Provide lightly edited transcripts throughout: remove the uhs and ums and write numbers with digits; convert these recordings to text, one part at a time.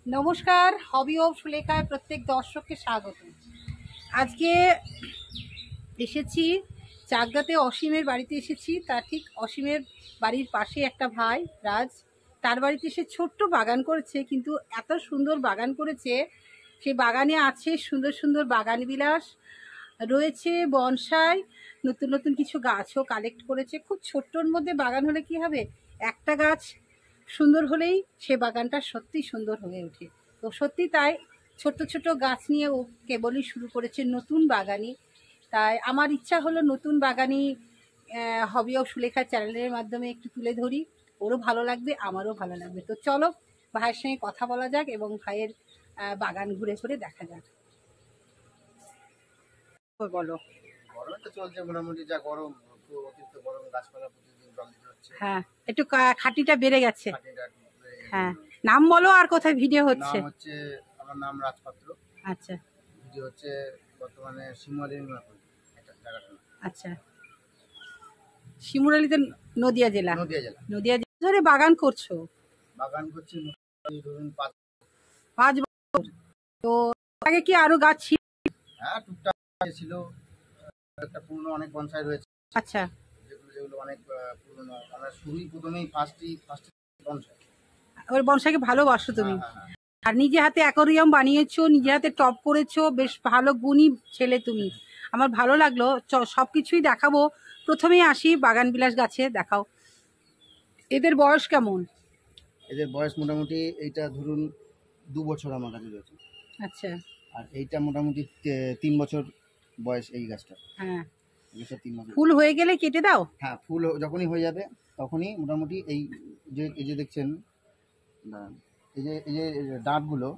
নমস্কার, hobby of সুলেখায় প্রত্যেক দর্শককে স্বাগত। আজকে এসেছি চাকদাতে অসীমের বাড়িতে এসেছি। তার ঠিক অসীমের বাড়ির পাশে একটা ভাই রাজ, তার বাড়িতে সে ছোট্ট বাগান করেছে, কিন্তু এত সুন্দর বাগান করেছে। সেই বাগানে আছে সুন্দর সুন্দর বাগান বিলাস রয়েছে, বনসাই, নতুন নতুন কিছু গাছও কালেক্ট করেছে। খুব ছোট্টর মধ্যে বাগান হলে কি হবে, একটা গাছ সুন্দর হলেই সে বাগানটা সত্যি সুন্দর হয়ে ওঠে। তো সত্যি তাই ছোট ছোট গাছ নিয়ে ও কেবলই শুরু করেছে নতুন বাগানি। তাই আমার ইচ্ছা হলো নতুন বাগানি হবি অফ সুলেখা চ্যানেলের মাধ্যমে একটু তুলে ধরি, ওরও ভালো লাগবে, আমারও ভালো লাগবে। তো চলো ভাইয়ের সঙ্গে কথা বলা যাক এবং ভাইয়ের বাগান ঘুরে ঘুরে দেখা যাক। বলো। গরম তো চলছে মোটামুটি, যা গরম, অতিরিক্ত গরম, গাছপালা প্রতিদিন জল দিতে হচ্ছে। হ্যাঁ, একটু খাটিটা বেড়ে গেছে। খাটিটা বেড়ে গেছে। হ্যাঁ, নাম বলো আর কোথায় ভিডিও হচ্ছে? নাম হচ্ছে, আমার নাম রাজপাত্র। আচ্ছা, ভিডিও হচ্ছে বর্তমানে শিমুয়ালি একটা জায়গাটা। আচ্ছা, শিমুরালীতে নদিয়া জেলা। নদিয়া জেলা। নদিয়া জেলা ধরে বাগান করছো? বাগান করছি মোটামুটি ধরুন 5 বছর। তো আগে কি আরো গাছ ছিল? হ্যাঁ, টুকটাক ছিল। একটা পুরনো অনেক বনসাই রয়েছে। আচ্ছা, যেগুলো অনেক পুরনো। আমরা প্রথমেই ফার্স্টই বনসাই। ওই বনসাইকে ভালোবাসো তুমি? হ্যাঁ। আর নিজে হাতে অ্যাকোরিয়াম বানিয়েছো, নিজে হাতে টব করেছো, বেশ ভালো গুণী ছেলে তুমি। আমার ভালো লাগলো। সবকিছুই দেখাবো। প্রথমেই আসি বাগান বিলাস গাছে, দেখাও। এদের বয়স কেমন? এদের বয়স মোটামুটি, এইটা ধরুন 2 বছর আমার কাছে রয়েছে। আচ্ছা, আর এইটা মোটামুটি 3 বছর বয়স এই গাছটা। হ্যাঁ। 3 বছর। ফুল হয়ে গেলে কেটে দাও? হ্যাঁ, ফুল যখনই হয়ে যাবে তখনই মোটামুটি এই যে দেখছেন, এই যে ডাঁটগুলো,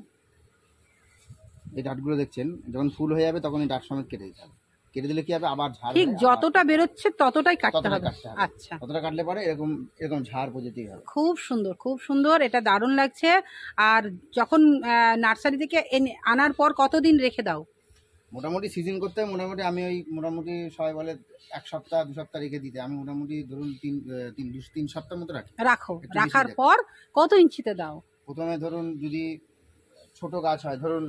এই ডাঁটগুলো দেখছেন, যখন ফুল হয়ে যাবে তখন এই ডাঁট সমেত কেটে দিতে হবে। কেটে দিলে কি হবে, আবার ঝাড় ঠিক যতটা বেরোচ্ছে ততটাই কাটতে হবে। আচ্ছা, ততটা কাটলে পরে এরকম এরকম ঝাড় প্রজাতি হবে। খুব সুন্দর, খুব সুন্দর, এটা দারুণ লাগছে। আর যখন নার্সারি থেকে আনার পর কতদিন রেখে দাও? মোটামুটি সিজন করতে মোটামুটি আমি ওই মোটামুটি সবাই বলে 1 সপ্তাহ 2 সপ্তাহ রেখে দিতে, আমি মোটামুটি ধরুন 3 সপ্তাহ মতো রাখো। রাখার পর কত ইঞ্চিতে দাও? প্রথমে ধরুন যদি ছোট গাছ হয়, ধরুন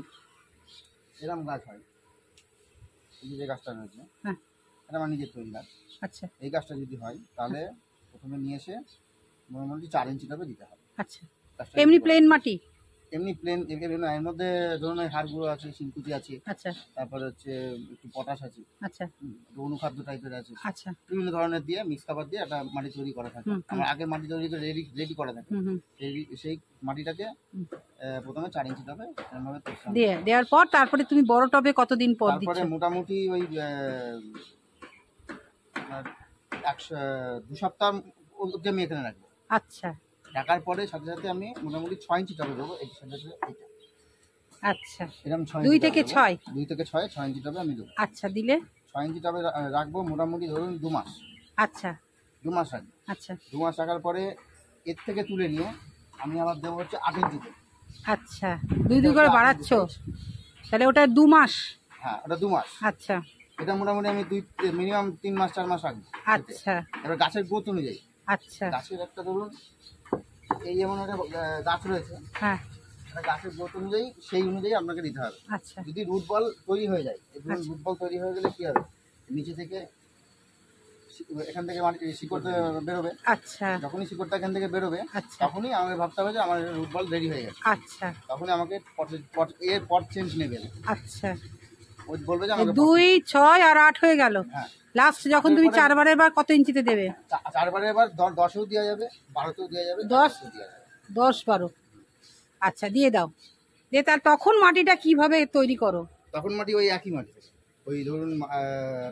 এরকম গাছ হয়, এই যে গাছটা রয়েছে, হ্যাঁ, এটা আমার নিজের তৈরি গাছ। আচ্ছা, এই গাছটা যদি হয় তাহলে প্রথমে নিয়ে এসে মোটামুটি 4 ইঞ্চি টবে দিতে হবে। আচ্ছা, এমনি প্লেন মাটি? এমনি প্লেন না, এর মধ্যে ধরুন হাড়গুলো আছে, শিলকুচি আছে, আচ্ছা, তারপরে হচ্ছে একটু পটাশ আছে, আচ্ছা, একটু অনুখাদ্য টাইপের আছে, আচ্ছা, বিভিন্ন ধরনের দিয়ে মিক্স খাবার দিয়ে একটা মাটি তৈরি করা থাকে। আমার আগে মাটি তৈরি করে রেডি করা থাকে। সেই মাটিটাকে প্রথমে 4 ইঞ্চি টবে দেওয়ার পর তারপরে তুমি বড় টবে কতদিন পর দিচ্ছ? তারপরে মোটামুটি ওই 2 সপ্তাহ ওকে আমি এখানে রাখবো। আচ্ছা, রাখার পরে সাথে সাথে আমি মোটামুটি 6 ইঞ্চি টবে দেবো। এই সাথে সাথে আচ্ছা, এরকম 2 থেকে 6? 2 থেকে 6 ইঞ্চি টবে আমি দেবো। আচ্ছা, দিলে 6 ইঞ্চি টবে রাখবো মোটামুটি ধরুন 2 মাস। আচ্ছা, 2 মাস রাখবো। আচ্ছা, 2 মাস রাখার পরে এর থেকে তুলে নিয়ে আমি আবার দেবো হচ্ছে 8 ইঞ্চিতে। আচ্ছা, 2 করে বাড়াচ্ছ, তাহলে ওটা 2 মাস? হ্যাঁ, ওটা 2 মাস। আচ্ছা, এটা মোটামুটি আমি মিনিমাম 3 মাস 4 মাস রাখবো। আচ্ছা, এবার গাছের গ্রোথ অনুযায়ী। আচ্ছা, গাছের একটা ধরুন এই যেমন একটা গাছ রয়েছে, হ্যাঁ, গাছের গ্রোথ অনুযায়ী সেই অনুযায়ী আপনাকে দিতে হবে। আচ্ছা, যদি রুট বল তৈরি হয়ে যায়, রুট বল তৈরি হয়ে গেলে কি হবে, নিচে থেকে এখান থেকে শিকড় বেরোবে। আচ্ছা, যখনই শিকড়টা এখান থেকে বেরোবে, আচ্ছা, তখনই আমাকে ভাবতে হবে যে আমার রুট বল রেডি হয়ে গেছে। আচ্ছা, তখনই আমাকে পট চেঞ্জ নেবে। আচ্ছা, ওই বলবে যে আমাকে 2, 6 আর 8 হয়ে গেল। হ্যাঁ, লাস্ট যখন তুমি 4 বারের বার কত ইঞ্চিতে দেবে? 4 বারে এবার 10-ও দেওয়া যাবে, 12-তেও দেওয়া যাবে, 10, 12। আচ্ছা, দিয়ে দাও। দিয়ে তার তখন মাটিটা কিভাবে তৈরি করো? তখন মাটি ওই একই মাটি, ওই ধরুন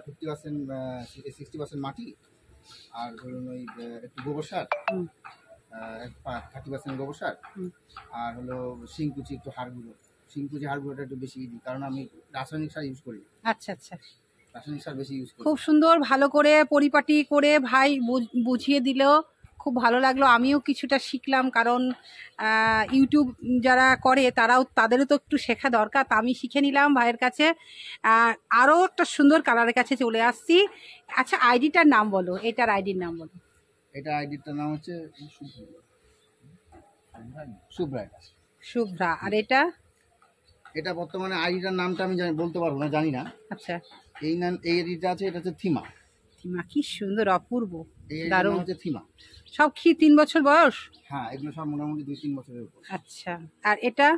50% 60% মাটি, আর ধরুন ওই একটু গোবর সার, 30% গোবর সার, আর হলো শিংকুচি, একটু হাড়গুলোটা একটু বেশি দিই, কারণ আমি রাসায়নিক সার ইউজ করি। আচ্ছা, আচ্ছা, রাসায়নিক সার বেশি ইউজ করি। খুব সুন্দর, ভালো করে পরিপাটি করে ভাই বুঝিয়ে দিল, খুব ভালো লাগলো। আমিও কিছুটা শিখলাম, কারণ ইউটিউব যারা করে তাদেরও তো একটু শেখা দরকার। তা আমি শিখে নিলাম ভাইয়ের কাছে। আরও একটা সুন্দর কালারের কাছে চলে আসছি। আচ্ছা, আইডিটার নাম বলো, এটার আইডির নাম বলো। এটা আইডিটার নাম হচ্ছে সুব্রাইট। শুভ্রা। আর এটা? এটা বর্তমানে আইডিটার নামটা আমি বলতে পারবো না, জানি না। আচ্ছা, এই আইডিটা আছে, এটা হচ্ছে থিমা। থিমা, কি সুন্দর, অপূর্ব, এই আইডিটার দারুণ। নাম হচ্ছে থিমা। সব কি 3 বছর বয়স? হ্যাঁ, এগুলো সব মোটামুটি 2-3 বছরের উপর। আচ্ছা, আর এটা?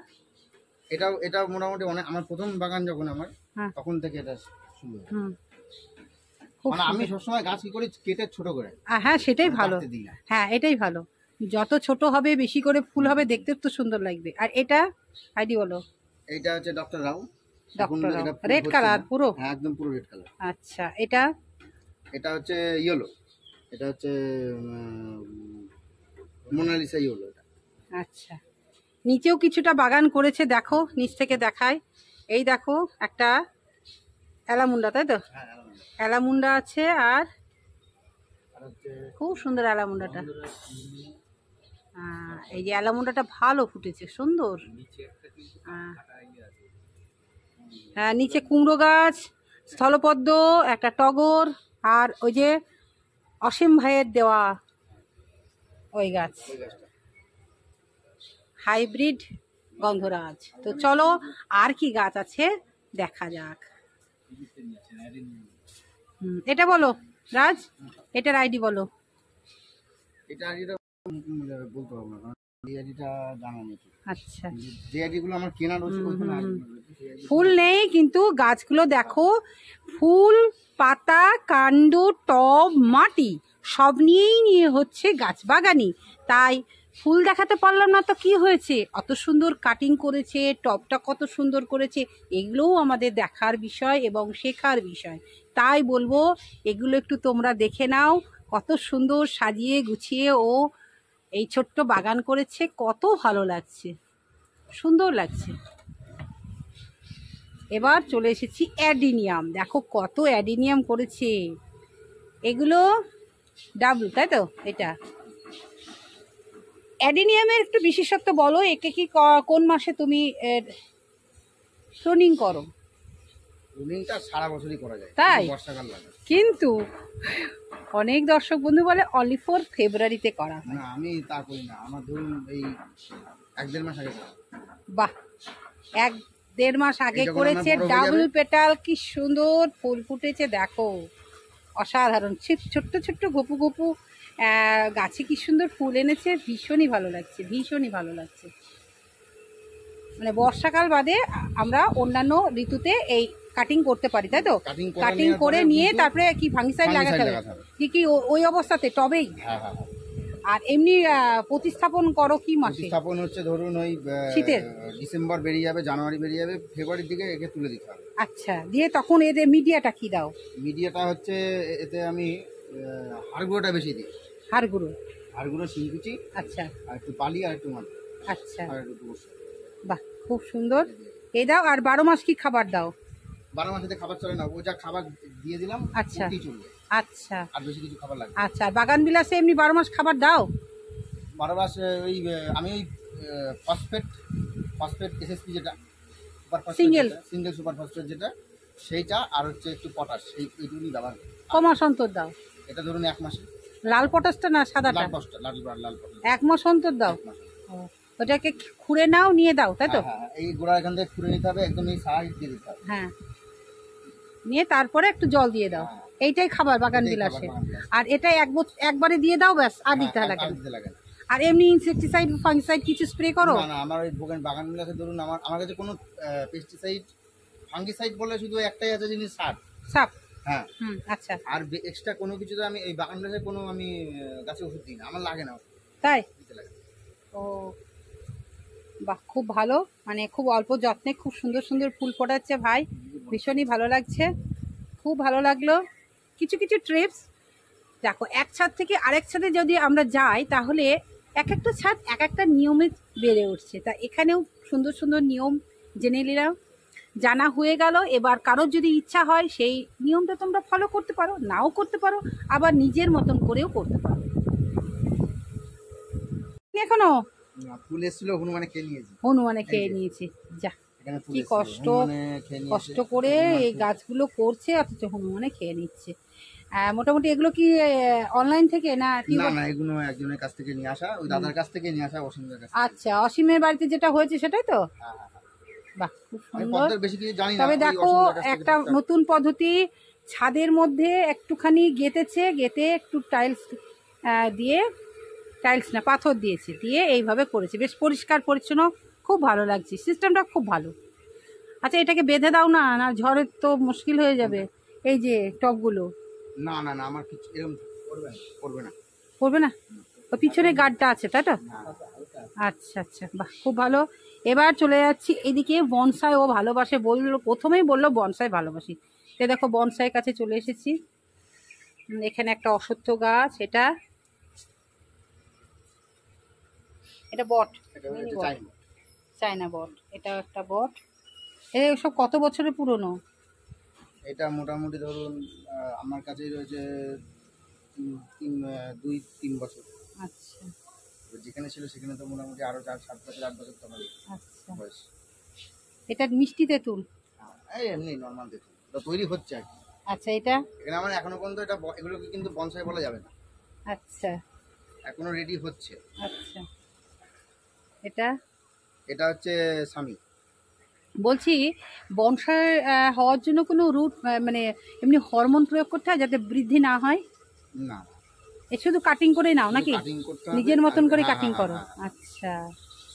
এটা মোটামুটি অনেক, আমার প্রথম বাগান যখন আমার, হ্যাঁ। তখন থেকে এটা শুরু হয়। হুম, খুব মানে আমি সুন্দর। সবসময় গাছ কি করি, কেটে ছোট করে হ্যাঁ, সেটাই ভালো। বাড়তে দিই না। হ্যাঁ, এটাই ভালো, যত ছোট হবে বেশি করে ফুল হবে, দেখতে তো সুন্দর লাগবে। আর এটা আইডি বলো? এইটা হচ্ছে ডক্টর রাও। এখন ডক্টর এটা রেড হচ্ছে কালার না। পুরো? হ্যাঁ, একদম পুরো রেড কালার। আচ্ছা, এটা? এটা হচ্ছে ইয়েলো। এটা হচ্ছে মোনালিসা ইয়েলো এটা। আচ্ছা, নিচেও কিছুটা বাগান করেছে, দেখো নিচ থেকে দেখায়। এই দেখো একটা অ্যালামুন্ডা, তাই তো? হ্যাঁ, অ্যালামুন্ডা আছে, আর আর হচ্ছে খুব সুন্দর অ্যালামুন্ডাটা। এই যে অ্যালামুন্ডাটা ভালো ফুটেছে, সুন্দর। হ্যাঁ, নিচে কুমড়ো গাছ, স্থলপদ্ম, একটা টগর, আর ওই যে অসীম ভাইয়ের দেওয়া ওই গাছ, ওই গাছটা। হাইব্রিড গন্ধরাজ। তো চলো আর কি গাছ আছে দেখা যাক। এটা বলো রাজ, এটার আইডি বলো। এটা আইডিটা বলতে পারবো না, কারণ এই আইডিটা জানা নেই। আচ্ছা, যে আইডিগুলো আমার কেনা রয়েছে ওইখানে ID রয়েছে, সেই ID ফুল নেই কিন্তু গাছগুলো দেখো, ফুল, পাতা, কাণ্ড, টব, মাটি সব নিয়েই নিয়ে হচ্ছে গাছ বাগানি। তাই ফুল দেখাতে পারলাম না তো কি হয়েছে, অত সুন্দর কাটিং করেছে, টবটা কত সুন্দর করেছে, এগুলোও আমাদের দেখার বিষয় এবং শেখার বিষয়। তাই বলবো এগুলো একটু তোমরা দেখে নাও, কত সুন্দর সাজিয়ে গুছিয়ে ও এই ছোট্ট বাগান করেছে, কত ভালো লাগছে, সুন্দর লাগছে। এবার চলে এসেছি অ্যাডিনিয়াম, দেখো কত অ্যাডিনিয়াম করেছে। এগুলো ডাবলু, তাই তো? এটা অ্যাডিনিয়ামের একটু বিশেষত্ব বলো, একে কি কোন মাসে তুমি প্রুনিং করো? রুলিংটা সারা বছরই করা যায়, তাই? বর্ষাকাল লাগে। কিন্তু অনেক দর্শক বন্ধু বলে অনলি ফর ফেব্রুয়ারিতে করা হয়। না, আমি তা করি না, আমার ধরুন এই 1-1.5 মাস আগে করা। বাহ, 1-1.5 মাস আগে এই যখন করেছে, আমার বড় হয়ে ডাবল যাবে। পেটাল, কি সুন্দর ফুল ফুটেছে দেখো, অসাধারণ। ছোট্ট ছোট্ট গপু গপু গাছে কি সুন্দর ফুল এনেছে, ভীষণই ভালো লাগছে, ভীষণই ভালো লাগছে। মানে বর্ষাকাল বাদে আমরা অন্যান্য ঋতুতে এই কাটিং করতে পারি, তাই তো? কাটিং করে নিয়ে তারপরে কি ফাঙ্গিসাইড লাগাতে হবে? কি ওই অবস্থাতে টবেই? হ্যাঁ হ্যাঁ। আর এমনি প্রতিস্থাপন করো কি মাসে? প্রতিস্থাপন হচ্ছে ধরুন ওই শীতের? ডিসেম্বর বেরিয়ে যাবে, জানুয়ারি বেরিয়ে যাবে, ফেব্রুয়ারির দিকে একে তুলে দিতে হবে। আচ্ছা, দিয়ে তখন এদের মিডিয়াটা কি দাও? মিডিয়াটা হচ্ছে এতে আমি হাড় গুঁড়োটা বেশি দিই। হাড় গুঁড়ো? হাড় গুঁড়ো, শিংকুচি, আচ্ছা আর একটু বালি, আর একটু মাটি, আচ্ছা, আর একটু বসে। বাহ, খুব সুন্দর। এই দাও। আর 12 মাস কি খাবার দাও? 12 মাসেতে খাবার চলে না, ও যা খাবার দিয়ে দিলাম আচ্ছা ওতেই চলবে, আচ্ছা আর বেশি কিছু খাবার লাগবে। আচ্ছা, বাগান বিলাসে এমনি 12 মাস খাবার দাও? 12 মাস ওই আমি ওই ফসফেট এসএসপি যেটা সুপার সিঙ্গেল সুপার ফসফেট যেটা, সেইটা, আর হচ্ছে একটু পটাশ, এইটুকুনি ব্যবহার করি। ক মাস অন্তর দাও? এটা ধরুন 1 মাসে। লাল পটাশটা না সাদাটা? লাল পটাশ 1 মাস অন্তর দাও? 1 মাসে। ও, ওটাকে খুঁড়ে নাও, নিয়ে দাও, তাই তো? হ্যাঁ, এই গোড়া এখান থেকে খুঁড়ে নিতে হবে, একদম এই সাইড দিয়ে দিতে হবে। হ্যাঁ, নিয়ে তারপরে একটু জল দিয়ে দাও। হ্যাঁ। এইটাই খাবার বাগান এটাই বিলাসে? খাবার বাগান বিলাসে। আর এটা একবারে দিয়ে দাও ব্যাস, আর হ্যাঁ, দিতে লাগে আর না? দিতে লাগে না। আর এমনি ইনসেকটিসাইড ফাঙ্গিসাইড কিছু স্প্রে করো? না, আমার ওই বাগান বিলাসে ধরুন আমার কাছে কোনো পেস্টিসাইড, ফাঙ্গিসাইড বলে শুধু একটাই আছে জিনিস, সাপ? হ্যাঁ। আচ্ছা, আর এক্সট্রা কোনো কিছু তো আমি এই বাগান বিলাসে কোনো আমি গাছে ওষুধ দিই না, আমার লাগে না, তাই? দিতে লাগে না। ও বাহ, খুব ভালো, মানে খুব অল্প যত্নে খুব সুন্দর সুন্দর ফুল ফোটাচ্ছে ভাই, ভীষণই ভালো লাগছে, খুব ভালো লাগলো। কিছু কিছু ট্রিপস দেখো, এক ছাদ থেকে আরেক ছাদে যদি আমরা যাই তাহলে এক একটা ছাদ এক একটা নিয়মে বেড়ে উঠছে। তা এখানেও সুন্দর সুন্দর নিয়ম জেনে নিলাম, জানা হয়ে গেল। এবার কারোর যদি ইচ্ছা হয় সেই নিয়মটা তোমরা ফলো করতে পারো, নাও করতে পারো, আবার নিজের মতন করেও করতে পারো। এখনো ফুল এসেছিল, হনুমানে খেয়ে নিয়েছে। হনুমানে খেয়ে নিয়েছে, যা এখানে ফুল কি এসেছিল, কষ্ট, হনুমানে খেয়ে নিয়েছে। কষ্ট করে এই গাছগুলো করছে অথচ হনুমানে খেয়ে নিচ্ছে। মোটামুটি এগুলো কি অনলাইন থেকে না না না, এগুলো একজনের কাছ থেকে নিয়ে আসা, ওই দাদার কাছ থেকে নিয়ে আসা, অসীমের কাছ থেকে। আচ্ছা, অসীমের বাড়িতে যেটা হয়েছে সেটাই তো? হ্যাঁ, হ্যাঁ, হ্যাঁ। বাহ, খুব আমি সুন্দর। পদ্মার বেশি কিছু জানি না, তবে ওই দেখো অসীমের কাছ থেকে একটা টুকটাক। নতুন পদ্ধতি, ছাদের মধ্যে একটুখানি গেঁথে একটু টাইলস দিয়ে, টাইলস না পাথর দিয়েছে, দিয়ে এইভাবে করেছে, বেশ পরিষ্কার পরিচ্ছন্ন, খুব ভালো লাগছে, সিস্টেমটা খুব ভালো। আচ্ছা, এটাকে বেঁধে দাও না, না ঝড়ের তো মুশকিল হয়ে যাবে। এই যে টবগুলো না না না, আমার কিছু এরকম করবে না, করবে না। করবে না? ওই পিছনে গার্ডটা আছে তাই তো? আচ্ছা আচ্ছা, বাহ, খুব ভালো। এবার চলে যাচ্ছি এদিকে, বনসাই ও ভালোবাসে বললো, প্রথমেই বললো বনসাই ভালোবাসি। তো দেখো বনসাইয়ের কাছে চলে এসেছি। এখানে একটা অশ্বত্থ গাছ, এটা বট, এটা মিনি হচ্ছে বট, চাইনা। চায়না বট, এটা একটা বট। সব কত বছরের পুরনো? এটা মোটামুটি ধরুন আমার কাছেই রয়েছে 2-3 বছর। আচ্ছা যেখানে ছিল সেখানে তো মোটামুটি আরো 4-7 বছর 8 বছর তো হবে আচ্ছা, বয়স। এটা মিষ্টি তেঁতুল। এই এমনি নর্মাল দেখুন, এটা তৈরি হচ্ছে আর কি। আচ্ছা, এটা এখানে আমার এখনো পর্যন্ত এটা এগুলোকে কিন্তু বনসাই বলা যাবে না, আচ্ছা এখনো রেডি হচ্ছে। আচ্ছা, এটা এটা হচ্ছে স্বামী। বলছি বনসাই হওয়ার জন্য কোনো রুট, মানে এমনি হরমোন প্রয়োগ করতে হয় যাতে বৃদ্ধি না হয়? না, এ শুধু কাটিং করে নাও নাকি? কাটিং করতে হবে, নিজের মতন করে হ্যাঁ, কাটিং হ্যাঁ, করো? হ্যাঁ, হ্যাঁ। আচ্ছা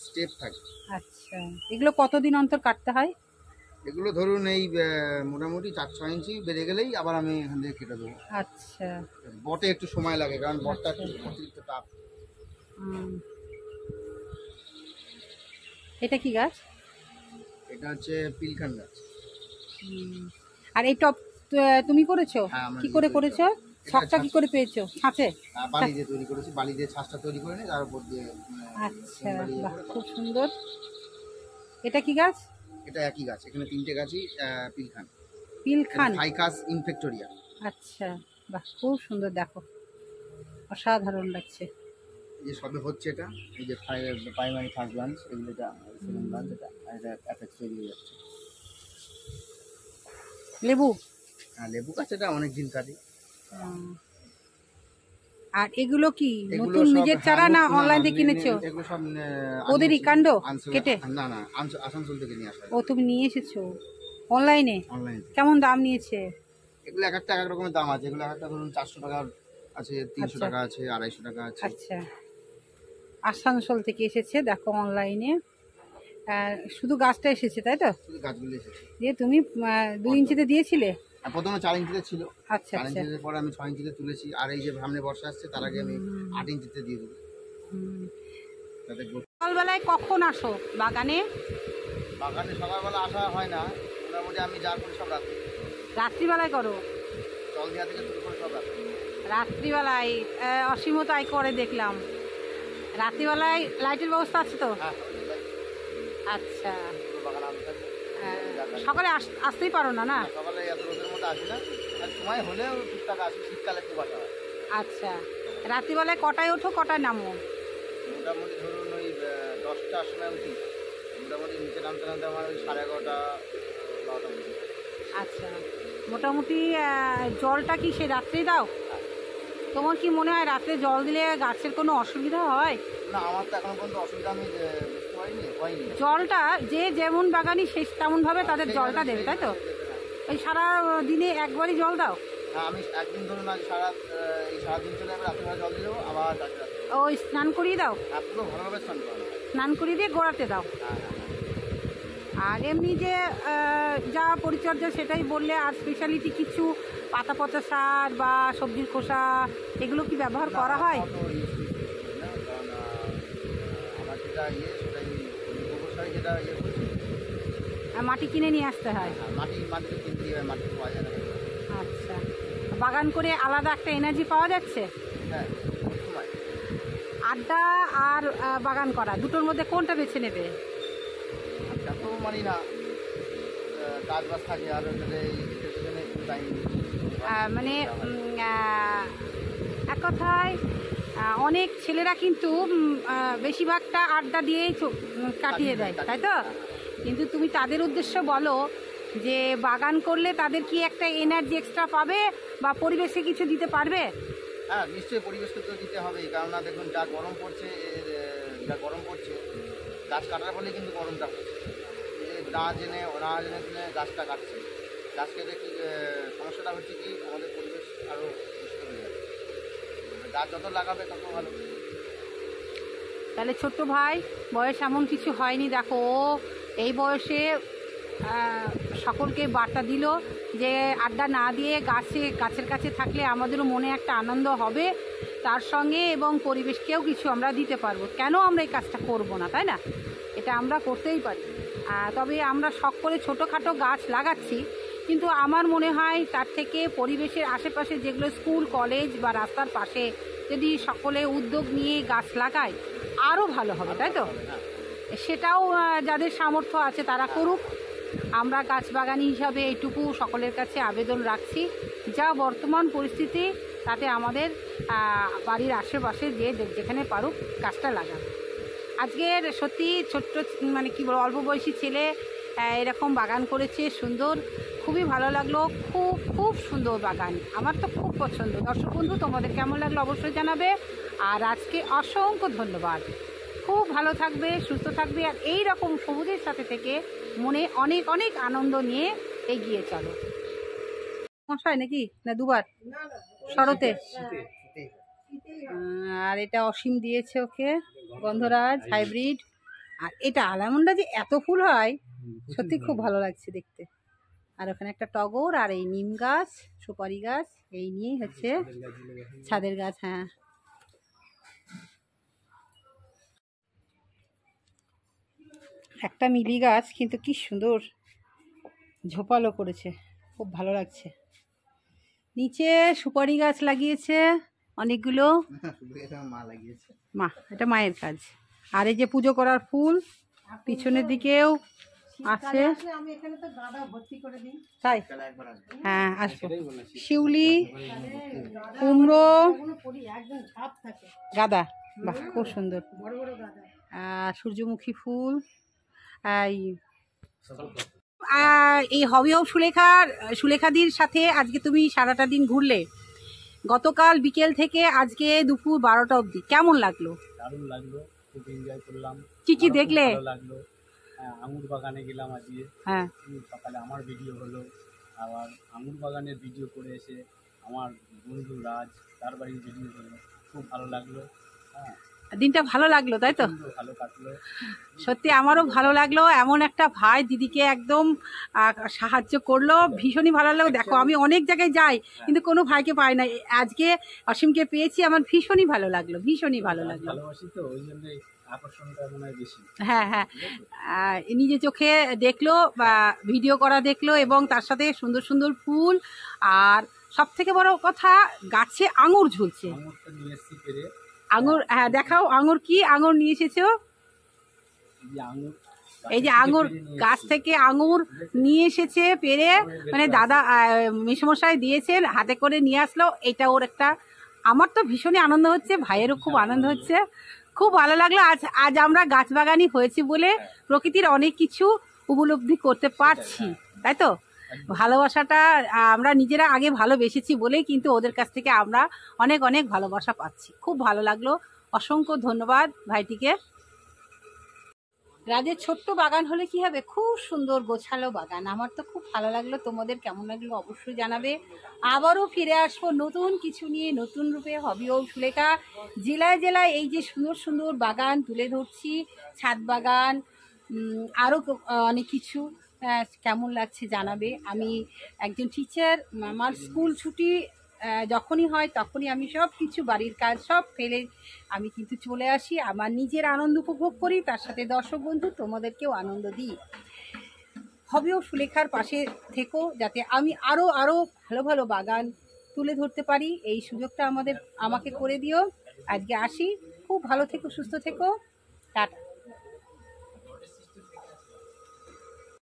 স্টেপ থাকে। আচ্ছা, এগুলো কতদিন অন্তর কাটতে হয়? এগুলো ধরুন এই মোটামুটি 4-6 ইঞ্চি বেড়ে গেলেই আবার আমি এখান থেকে কেটে দেবো। আচ্ছা, বটে একটু সময় লাগে, কারণ বটটা একটু অতিরিক্ত টাফ। হুম। এটা কি গাছ? এটা হচ্ছে পিলখান গাছ। হুম। আর এই টপ তুমি করেছো? হ্যাঁ, আমরা কি করে নিজে করেছো? এটা শখটা কি করে পেয়েছো? ছাঁচে? বালি দিয়ে তৈরি করেছি, বালি দিয়ে ছাঁচটা তৈরি করে নিয়ে তার উপর দিয়ে আচ্ছা, বালি বাহ, করে খুব সুন্দর। এটা কি গাছ? এটা একই গাছ, এখানে 3টে গাছই পিলখান। পিলখান। ফাইকাস ইনফেক্টোরিয়া। আচ্ছা, বাহ, খুব সুন্দর, দেখো অসাধারণ লাগছে। এই যে সবে হচ্ছে এটা, এই যে প্রাইমারি ফার্স্ট ব্রাঞ্চ, এগুলো এটা সেকেন্ড ব্রাঞ্চ, এটা আর এটা অ্যাপেক্স তৈরি হয়ে যাচ্ছে। লেবু। হ্যাঁ, লেবু গাছ এটা অনেক দিন কাটে। আর এগুলো কি এগুলো নতুন সব, নিজের হ্যাঁ, চারা না নতুন, অনলাইন থেকে কিনেছো? এগুলো সব ওদেরই কাণ্ড কেটে? না না, আসানসোল থেকে নিয়ে আসা। ও, তুমি নিয়ে এসেছো অনলাইনে? অনলাইন। কেমন দাম নিয়েছে? এগুলো এক একটা এক এক রকমের দাম আছে, এগুলো এক একটা ধরুন 400 টাকা আছে, 300 আচ্ছা। টাকা আছে, 250 টাকা আছে। আচ্ছা, আসানসোল থেকে এসেছে, দেখো অনলাইনে। শুধু গাছটা এসেছে তাই তো? শুধু গাছগুলো এসেছে। দিয়ে তুমি 2 ইঞ্চিতে দিয়েছিলে? আর প্রথমে 4 ইঞ্চিতে ছিল, আচ্ছা 4 আচ্ছা। ইঞ্চিতে পরে আমি 6 ইঞ্চিতে তুলেছি, আর এই যে সামনে বর্ষা আসছে তার আগে আমি 8 ইঞ্চিতে দিয়ে দেবো, হুম। যাতে সকালবেলায় কখন আসো বাগানে? বাগানে সকালবেলা আসা হয় না, মোটামুটি আমি যা করি সব রাত্রি, রাত্রিবেলায় করো? জল দেওয়া থেকে শুরু করে সব রাত্রি। রাত্রিবেলায় অসীম তাই করে দেখলাম। রাত্রিবেলায় লাইটের ব্যবস্থা আছে তো? হ্যাঁ, আচ্ছা, পুরো বাগান আলো থাকে। সকালে আসতেই পারো না? না, সকালে এত রোদের মধ্যে আসি না, আর সময় হলেও টুকটাক আসি, শীতকালে একটু বাসা হয়। আচ্ছা, রাত্রিবেলায় কটায় ওঠো, কটায় নামো? মোটামুটি ধরুন ওই 10টার সময় উঠি, মোটামুটি নিচে নামতে নামতে আমার ওই 11:30 12টা মধ্যে। আচ্ছা, মোটামুটি জলটা কি সে রাত্রেই দাও? তোমার কি মনে হয় রাত্রে জল দিলে গাছের কোনো অসুবিধা হয়? না, আমার তো এখনো পর্যন্ত অসুবিধা আমি বুঝতে হয়নি। জলটা যে যেমন বাগানি সে তেমনভাবে তাদের জলটা দেবে তাই তো? এই সারা দিনে একবারই জল দাও? হ্যাঁ, আমি একদিন ধরুন আজ এই সারাদিন চলে যাবে, রাত্রিবেলা জল দিয়ে দেবো, আবার রাত্রে ওই স্নান করিয়ে দাও? পুরো ভালোভাবে স্নান করানো হয়। স্নান করিয়ে দিয়ে গোড়াতে দাও? হ্যাঁ হ্যাঁ হ্যাঁ। আর এমনি যে যা পরিচর্যা সেটাই বললে, আর স্পেশালিটি কিছু পাতা পচা সার বা সবজির খোসা এগুলো কি ব্যবহার করা হয়? অত করি না, কারণ আমার যেটা সেটাই গোবর সারে যেটা করি। মাটি কিনে নিয়ে আসতে হয়? হ্যাঁ, মাটিতে কিনতে হয়, মাটি পাওয়া যায় না। আচ্ছা, বাগান করে আলাদা একটা এনার্জি পাওয়া যাচ্ছে? হ্যাঁ, সময়। আড্ডা আর বাগান করা দুটোর মধ্যে কোনটা বেছে নেবে? আচ্ছা, তো মানি না, কাজ বাজ থাকে, আর একটু টাইম মানে এক কথায় অনেক ছেলেরা কিন্তু বেশিরভাগটা আড্ডা দিয়েই কাটিয়ে দেয় তাই তো? কিন্তু তুমি তাদের উদ্দেশ্য বলো যে বাগান করলে তাদের কি একটা এনার্জি এক্সট্রা পাবে, বা পরিবেশে কিছু দিতে পারবে? হ্যাঁ, নিশ্চয়ই পরিবেশকে তো দিতে হবেই, কেননা দেখুন যা গরম পড়ছে, গাছ কাটার ফলে কিন্তু গরমটা হচ্ছে। এই যে না জেনে গাছটা কাটছে, গাছ কেটে কি সমস্যাটা হচ্ছে কি, আমাদের পরিবেশ আরও দূষিত হয়ে যাচ্ছে। গাছ যত লাগাবে তত ভালো। তাহলে ছোট্ট ভাই বয়স এমন কিছু হয়নি, দেখো ও এই বয়সে সকলকে বার্তা দিল যে আড্ডা না দিয়ে গাছের কাছে থাকলে আমাদেরও মনে একটা আনন্দ হবে, তার সঙ্গে এবং পরিবেশকেও কিছু আমরা দিতে পারবো। কেন আমরা এই কাজটা করব না, তাই না? এটা আমরা করতেই পারি। তবে আমরা শখ করে ছোটোখাটো গাছ লাগাচ্ছি, কিন্তু আমার মনে হয় তার থেকে পরিবেশের আশেপাশে যেগুলো স্কুল কলেজ বা রাস্তার পাশে যদি সকলে উদ্যোগ নিয়ে গাছ লাগায় আরও ভালো হবে, তাই তো? সেটাও যাদের সামর্থ্য আছে তারা করুক। আমরা গাছ বাগানি হিসাবে এইটুকু সকলের কাছে আবেদন রাখছি, যা বর্তমান পরিস্থিতি তাতে আমাদের বাড়ির আশেপাশে যেখানে পারুক গাছটা লাগাবে। আজকের সত্যি ছোট্ট মানে কি বলবো, অল্প বয়সী ছেলে এরকম বাগান করেছে, সুন্দর, খুবই ভালো লাগলো। খুব খুব সুন্দর বাগান, আমার তো খুব পছন্দ। দর্শক বন্ধু, তোমাদের কেমন লাগলো অবশ্যই জানাবে। আর আজকে অসংখ্য ধন্যবাদ। খুব ভালো থাকবে, সুস্থ থাকবে, আর এই রকম সবুজের সাথে থেকে মনে অনেক অনেক আনন্দ নিয়ে এগিয়ে চলো। মশাই নাকি না দুবার শরতে? আর এটা অসীম দিয়েছে ওকে, গন্ধরাজ হাইব্রিড। আর এটা আলামন্ডা যে এত ফুল হয় সত্যি খুব ভালো লাগছে দেখতে। আর ওখানে একটা টগর, আর এই নিম গাছ, সুপারি গাছ, এই নিয়েই হচ্ছে ছাদের গাছ। হ্যাঁ, একটা মিলি গাছ কিন্তু কি সুন্দর ঝোপালো করেছে, খুব ভালো লাগছে। নিচে সুপারি গাছ লাগিয়েছে অনেকগুলো, মা, এটা মায়ের কাজ। আর এই যে পুজো করার ফুল পিছনের দিকেও আছে, তাই? হ্যাঁ, আসবো। শিউলি, কুমড়ো, গাঁদা, বাহ খুব সুন্দর। সূর্যমুখী ফুল। এই হবি অফ সুলেখাদির সাথে আজকে তুমি সারাটা দিন ঘুরলে, গতকাল বিকেল থেকে আজকে দুপুর 12টা অবধি, কেমন লাগলো? দারুণ লাগলো, খুব এনজয় করলাম। কি কি দেখলে? ভালো লাগলো। আঙুর বাগানে গেলাম আজকে। হ্যাঁ, সকালে আমার ভিডিও হলো, আবার আঙুর বাগানের ভিডিও করে এসে আমার বন্ধু রাজ, তার বাড়ির ভিডিও হলো, খুব ভালো লাগলো। হ্যাঁ, দিনটা ভালো লাগলো, তাই তো? ভালো কাটলো। সত্যি আমারও ভালো লাগলো, এমন একটা ভাই দিদিকে একদম সাহায্য করলো, ভীষণই ভালো লাগলো। দেখো আমি অনেক জায়গায় যাই কিন্তু কোনো ভাইকে পাই না, আজকে অসীমকে পেয়েছি, আমার ভীষণই ভালো লাগলো, ভীষণই ভালো লাগলো। ভালোবাসি তো, ওই জন্যই আকর্ষণটা মনে হয় বেশি। হ্যাঁ হ্যাঁ, নিজে চোখে দেখলো বা ভিডিও করা দেখলো, এবং তার সাথে সুন্দর সুন্দর ফুল, আর সব থেকে বড় কথা গাছে আঙুর ঝুলছে। আঙুরটা নিয়ে এসেছি পেরে। আঙুর, হ্যাঁ দেখাও আঙুর, কি আঙুর নিয়ে এসেছো? এই যে আঙুর, গাছ থেকে আঙুর নিয়ে এসেছে পেরে, মানে দাদা মেসমশাই দিয়েছেন, হাতে করে নিয়ে আসলো। এটা ওর একটা, আমার তো ভীষণই আনন্দ হচ্ছে, ভাইয়েরও খুব আনন্দ হচ্ছে, খুব ভালো লাগলো। আজ আমরা গাছ বাগানি হয়েছি বলে প্রকৃতির অনেক কিছু উপলব্ধি করতে পারছি, তাই তো? ভালোবাসাটা আমরা নিজেরা আগে ভালোবেসেছি বলেই কিন্তু ওদের কাছ থেকে আমরা অনেক অনেক ভালোবাসা পাচ্ছি। খুব ভালো লাগলো, অসংখ্য ধন্যবাদ ভাইটিকে। রাজের ছোট্ট বাগান হলে কি হবে, খুব সুন্দর গোছালো বাগান। আমার তো খুব ভালো লাগলো, তোমাদের কেমন লাগলো অবশ্যই জানাবে। আবারও ফিরে আসবো নতুন কিছু নিয়ে, নতুন রূপে। হবি অফ সুলেখা জেলায় জেলায় এই যে সুন্দর সুন্দর বাগান তুলে ধরছি, ছাদ বাগান, আরও অনেক কিছু, কেমন লাগছে জানাবে। আমি একজন টিচার, আমার স্কুল ছুটি যখনই হয় তখনই আমি সব কিছু বাড়ির কাজ সব ফেলে আমি কিন্তু চলে আসি, আমার নিজের আনন্দ উপভোগ করি, তার সাথে দর্শক বন্ধু তোমাদেরকেও আনন্দ দিই। হবি অফ সুলেখার পাশে থেকো, যাতে আমি আরও আরও ভালো ভালো বাগান তুলে ধরতে পারি, এই সুযোগটা আমাকে করে দিও। আজকে আসি, খুব ভালো থেকো, সুস্থ থেকো, টাটা।